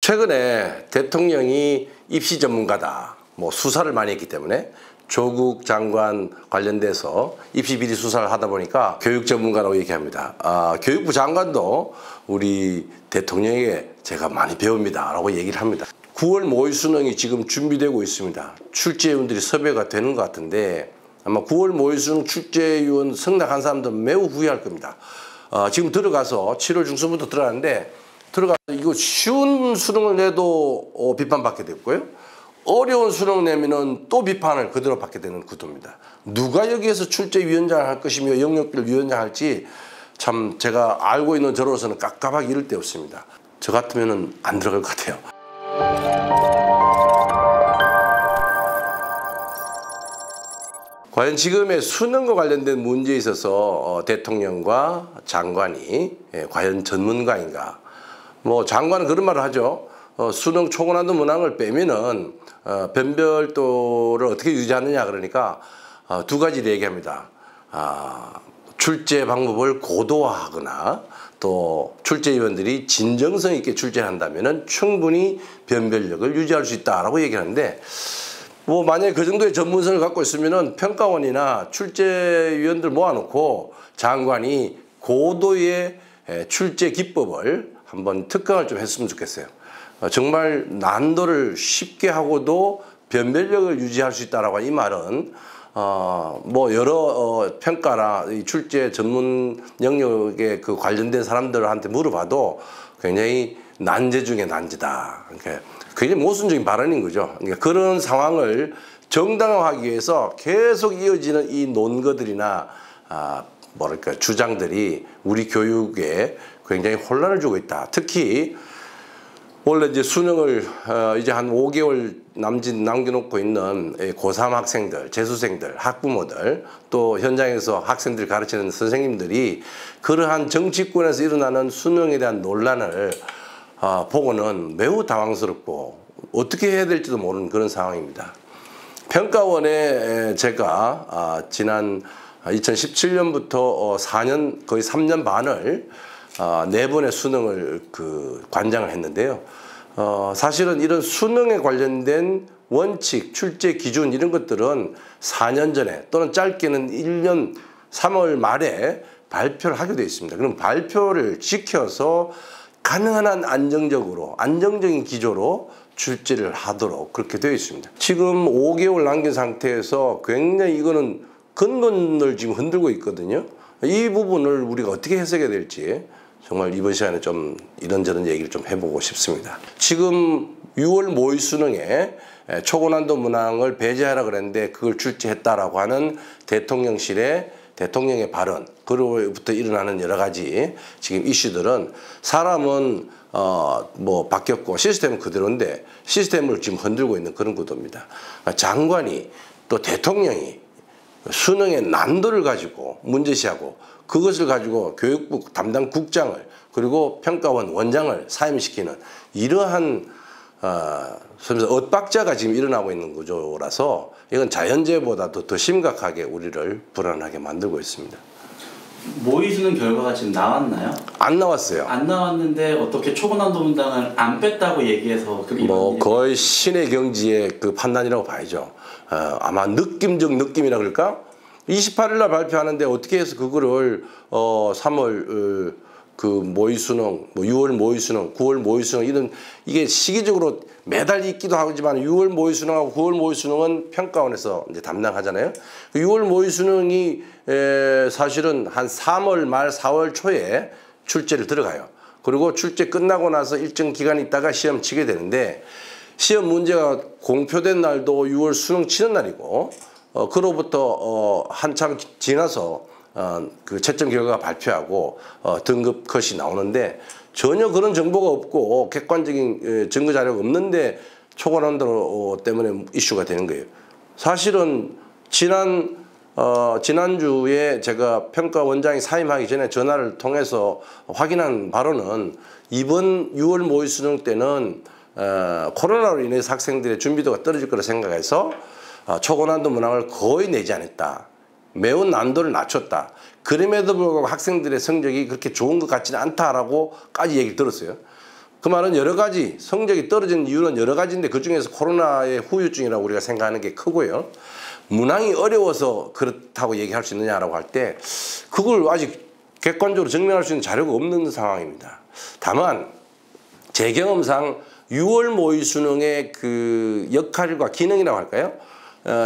최근에 대통령이 입시 전문가다, 수사를 많이 했기 때문에 조국 장관 관련돼서 입시 비리 수사를 하다 보니까 교육 전문가라고 얘기합니다. 교육부 장관도 우리 대통령에게 제가 많이 배웁니다 라고 얘기를 합니다. 9월 모의 수능이 지금 준비되고 있습니다. 출제위원들이 섭외가 되는 것 같은데 아마 9월 모의 수능 출제위원 승낙한 사람들은 매우 후회할 겁니다. 지금 들어가서 7월 중순부터 들어가는데 들어가서 이거 쉬운 수능을 내도 비판받게 됐고요. 어려운 수능 내면은 또 비판을 그대로 받게 되는 구도입니다. 누가 여기에서 출제위원장을 할 것이며 영역별 위원장 할지 참 제가 알고 있는 저로서는 깝깝하기 이를 데 없습니다. 저 같으면은 안 들어갈 것 같아요. 과연 지금의 수능과 관련된 문제에 있어서 대통령과 장관이 과연 전문가인가? 장관은 그런 말을 하죠. 수능 초고난도 문항을 빼면은 변별도를 어떻게 유지하느냐 그러니까 두 가지를 얘기합니다. 출제 방법을 고도화하거나 또 출제위원들이 진정성 있게 출제한다면은 충분히 변별력을 유지할 수 있다라고 얘기하는데 만약에 그 정도의 전문성을 갖고 있으면은 평가원이나 출제위원들 모아놓고 장관이 고도의 출제 기법을 한번 특강을 좀 했으면 좋겠어요. 정말 난도를 쉽게 하고도 변별력을 유지할 수 있다라고 이 말은 여러 평가나 출제 전문 영역에 그 관련된 사람들한테 물어봐도 굉장히 난제 중에 난제다. 그러니까 굉장히 모순적인 발언인 거죠. 그러니까 그런 상황을 정당화하기 위해서 계속 이어지는 이 논거들이나 주장들이 우리 교육에 굉장히 혼란을 주고 있다. 특히 원래 이제 수능을 이제 한 5개월 남짓 남겨놓고 있는 고3 학생들, 재수생들, 학부모들 또 현장에서 학생들 가르치는 선생님들이 그러한 정치권에서 일어나는 수능에 대한 논란을 보고는 매우 당황스럽고 어떻게 해야 될지도 모르는 그런 상황입니다. 평가원에 제가 지난 2017년부터 4년 거의 3년 반을 4번의 수능을 관장을 했는데요. 사실은 이런 수능에 관련된 원칙, 출제 기준 이런 것들은 4년 전에 또는 짧게는 1년 3월 말에 발표를 하게 되어 있습니다. 그럼 발표를 지켜서 가능한 한 안정적인 기조로 출제를 하도록 그렇게 되어 있습니다. 지금 5개월 남긴 상태에서 굉장히 이거는 근본을 지금 흔들고 있거든요. 이 부분을 우리가 어떻게 해석해야 될지 정말 이번 시간에 좀 이런저런 얘기를 좀 해보고 싶습니다. 지금 6월 모의 수능에 초고난도 문항을 배제하라 그랬는데 그걸 출제했다라고 하는 대통령의 발언, 그로부터 일어나는 여러 가지 지금 이슈들은 사람은 바뀌었고 시스템은 그대로인데 시스템을 지금 흔들고 있는 그런 구도입니다. 장관이 또 대통령이 수능의 난도를 가지고 문제시하고 그것을 가지고 교육부 담당 국장을 그리고 평가원 원장을 사임시키는 이러한 엇박자가 지금 일어나고 있는 구조라서 이건 자연재해보다도 더 심각하게 우리를 불안하게 만들고 있습니다. 모의 수능 결과가 지금 나왔나요? 안 나왔어요. 안 나왔는데 어떻게 초고난도 문항을 안 뺐다고 얘기해서 거의 신의 경지의 그 판단이라고 봐야죠. 아마 느낌이라 그럴까? 28일 날 발표하는데 어떻게 해서 그거를 3월 모의 수능, 6월 모의 수능, 9월 모의 수능 이게 시기적으로 매달 있기도 하지만 6월 모의 수능하고 9월 모의 수능은 평가원에서 이제 담당하잖아요. 6월 모의 수능이 사실은 한 3월 말 4월 초에 출제를 들어가요. 그리고 출제 끝나고 나서 일정 기간 있다가 시험 치게 되는데 시험 문제가 공표된 날도 6월 수능 치는 날이고 그로부터 한참 지나서 그 채점 결과가 발표하고 등급 컷이 나오는데 전혀 그런 정보가 없고 객관적인 증거 자료가 없는데 초고난도 때문에 이슈가 되는 거예요. 사실은 지난주에 제가 평가원장이 사임하기 전에 전화를 통해서 확인한 바로는 이번 6월 모의 수능 때는 코로나로 인해서 학생들의 준비도가 떨어질 거라 생각해서 초고난도 문항을 거의 내지 않았다. 매우 난도를 낮췄다. 그럼에도 불구하고 학생들의 성적이 그렇게 좋은 것 같지는 않다라고까지 얘기를 들었어요. 그 말은 여러 가지 성적이 떨어지는 이유는 여러 가지인데 그중에서 코로나의 후유증이라고 우리가 생각하는 게 크고요. 문항이 어려워서 그렇다고 얘기할 수 있느냐라고 할 때 그걸 아직 객관적으로 증명할 수 있는 자료가 없는 상황입니다. 다만 제 경험상 6월 모의 수능의 그 역할과 기능이라고 할까요?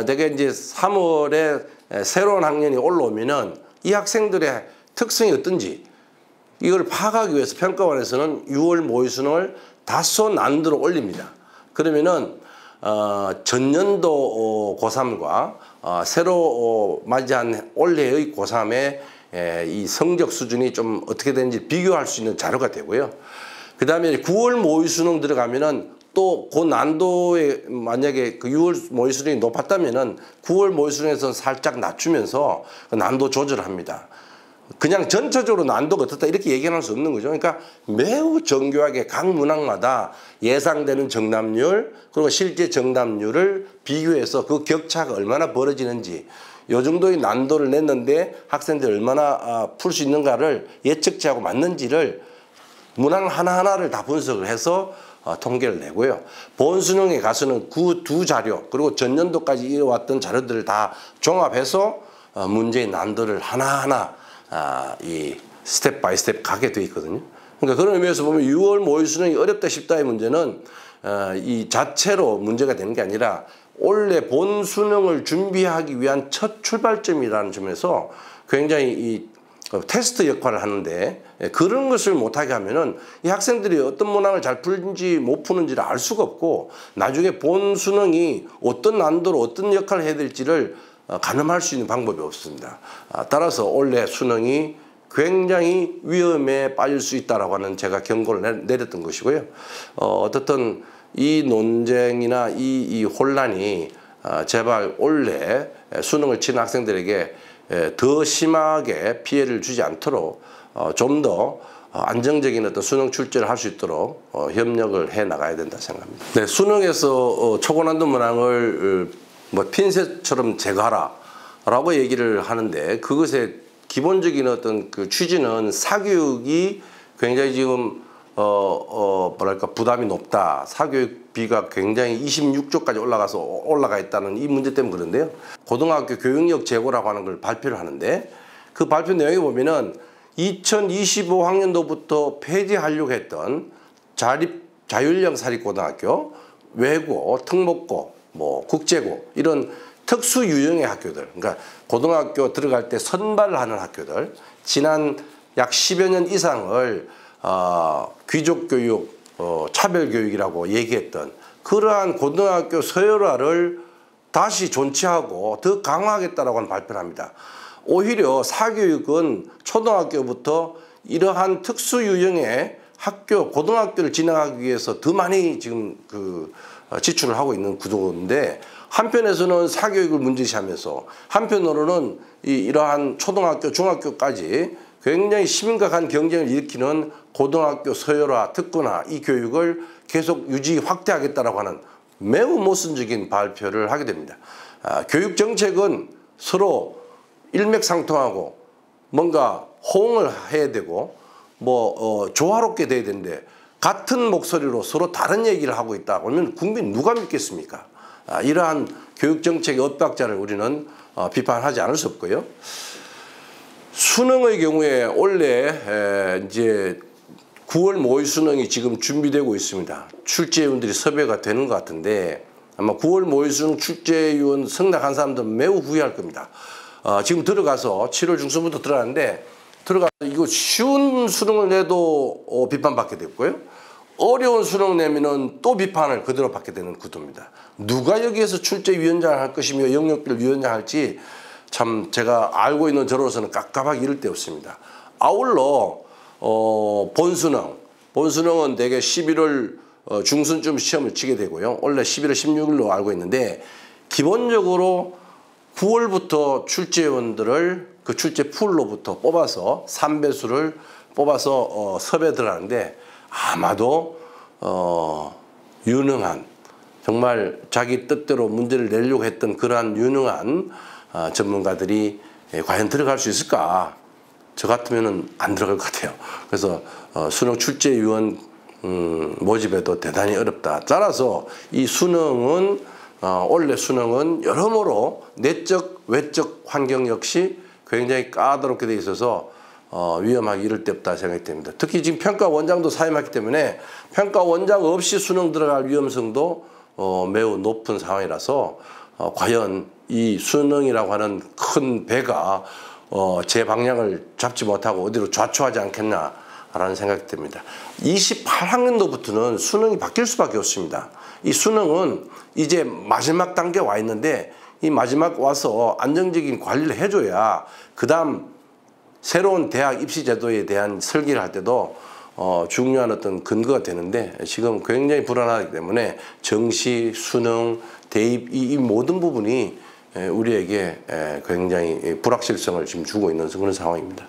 되게 이제 3월에 새로운 학년이 올라오면은 이 학생들의 특성이 어떤지 이걸 파악하기 위해서 평가원에서는 6월 모의 수능을 다소 난이도로 올립니다. 그러면은 전년도 고3과 새로 맞이한 올해의 고3의 이 성적 수준이 좀 어떻게 되는지 비교할 수 있는 자료가 되고요. 그 다음에 9월 모의 수능 들어가면은 또 그 난도에 만약에 그 6월 모의 수능이 높았다면은 9월 모의 수능에서는 살짝 낮추면서 그 난도 조절을 합니다. 그냥 전체적으로 난도가 어떻다 이렇게 얘기할 수 없는 거죠. 그러니까 매우 정교하게 각 문항마다 예상되는 정답률 그리고 실제 정답률을 비교해서 그 격차가 얼마나 벌어지는지 이 정도의 난도를 냈는데 학생들이 얼마나 풀 수 있는가를 예측치하고 맞는지를 문항 하나하나를 다 분석을 해서 통계를 내고요. 본수능에 가서는 그 두 자료 그리고 전년도까지 이어왔던 자료들을 다 종합해서 문제의 난도를 하나하나 이 스텝 바이 스텝 가게 돼 있거든요. 그러니까 그런 의미에서 보면 6월 모의 수능이 어렵다 싶다의 문제는 이 자체로 문제가 되는 게 아니라 올해 본 수능을 준비하기 위한 첫 출발점이라는 점에서 굉장히 이 테스트 역할을 하는데 그런 것을 못하게 하면은 이 학생들이 어떤 문항을 잘 풀는지 못 푸는지를 알 수가 없고 나중에 본 수능이 어떤 난도로 어떤 역할을 해야 될지를 가늠할 수 있는 방법이 없습니다. 따라서 올해 수능이 굉장히 위험에 빠질 수 있다라고 하는 제가 경고를 내렸던 것이고요. 어떻든 이 논쟁이나 이 혼란이 제발 올해 수능을 치는 학생들에게 더 심하게 피해를 주지 않도록 좀 더 안정적인 어떤 수능 출제를 할 수 있도록 협력을 해 나가야 된다 생각합니다. 네, 수능에서 초고난도 문항을 뭐 핀셋처럼 제거하라라고 얘기를 하는데 그것의 기본적인 어떤 그 취지는 사교육이 굉장히 지금 뭐랄까 부담이 높다. 사교육비가 굉장히 26조까지 올라가 있다는 이 문제 때문에 그런데요. 고등학교 교육력 재고라고 하는 걸 발표를 하는데 그 발표 내용에 보면은 2025학년도부터 폐지하려고 했던 자율형 사립고등학교, 외고, 특목고, 뭐 국제고 이런 특수 유형의 학교들, 그러니까 고등학교 들어갈 때 선발을 하는 학교들, 지난 약 10여 년 이상을 귀족교육, 차별교육이라고 얘기했던 그러한 고등학교 서열화를 다시 존치하고 더 강화하겠다라고 하는 발표를 합니다. 오히려 사교육은 초등학교부터 이러한 특수 유형의 학교, 고등학교를 진행하기 위해서 더 많이 지금 지출을 하고 있는 구조인데 한편에서는 사교육을 문제시하면서 한편으로는 이러한 초등학교, 중학교까지 굉장히 심각한 경쟁을 일으키는 고등학교 서열화, 특권화 이 교육을 계속 유지 확대하겠다라고 하는 매우 모순적인 발표를 하게 됩니다. 교육 정책은 서로 일맥상통하고 뭔가 호응을 해야 되고 조화롭게 돼야 되는데 같은 목소리로 서로 다른 얘기를 하고 있다 그러면 국민 누가 믿겠습니까? 이러한 교육 정책의 엇박자를 우리는 비판하지 않을 수 없고요. 수능의 경우에 원래 이제 9월 모의 수능이 지금 준비되고 있습니다. 출제위원들이 섭외가 되는 것 같은데 아마 9월 모의 수능 출제위원 승낙한 사람들은 매우 후회할 겁니다. 지금 들어가서 7월 중순부터 들어가는데 들어가서 이거 쉬운 수능을 내도 비판받게 됐고요. 어려운 수능 내면은 또 비판을 그대로 받게 되는 구도입니다. 누가 여기에서 출제위원장을 할 것이며 영역별 위원장 할지 참 제가 알고 있는 저로서는 깝깝하기 이를 데 없습니다. 아울러 본수능은 대개 11월 중순쯤 시험을 치게 되고요. 원래 11월 16일로 알고 있는데 기본적으로 9월부터 출제위원들을 그 출제 풀로부터 뽑아서 3배수를 뽑아서 섭외 들어가는데 아마도 유능한 정말 자기 뜻대로 문제를 내려고 했던 그러한 유능한 전문가들이 과연 들어갈 수 있을까? 저 같으면은 안 들어갈 것 같아요. 그래서 수능 출제위원 모집에도 대단히 어렵다. 따라서 이 수능은 올해 수능은 여러모로 내적 외적 환경 역시 굉장히 까다롭게 돼 있어서 위험하기 이를 데 없다 생각이 됩니다. 특히 지금 평가원장도 사임했기 때문에 평가원장 없이 수능 들어갈 위험성도 매우 높은 상황이라서 과연 이 수능이라고 하는 큰 배가 제 방향을 잡지 못하고 어디로 좌초하지 않겠나라는 생각이 듭니다. 28학년도부터는 수능이 바뀔 수밖에 없습니다. 이 수능은 이제 마지막 단계에 와 있는데 이 마지막 와서 안정적인 관리를 해줘야 그 다음 새로운 대학 입시 제도에 대한 설계를 할 때도 중요한 어떤 근거가 되는데 지금 굉장히 불안하기 때문에 정시, 수능, 대입 이 모든 부분이 우리에게 굉장히 불확실성을 지금 주고 있는 그런 상황입니다.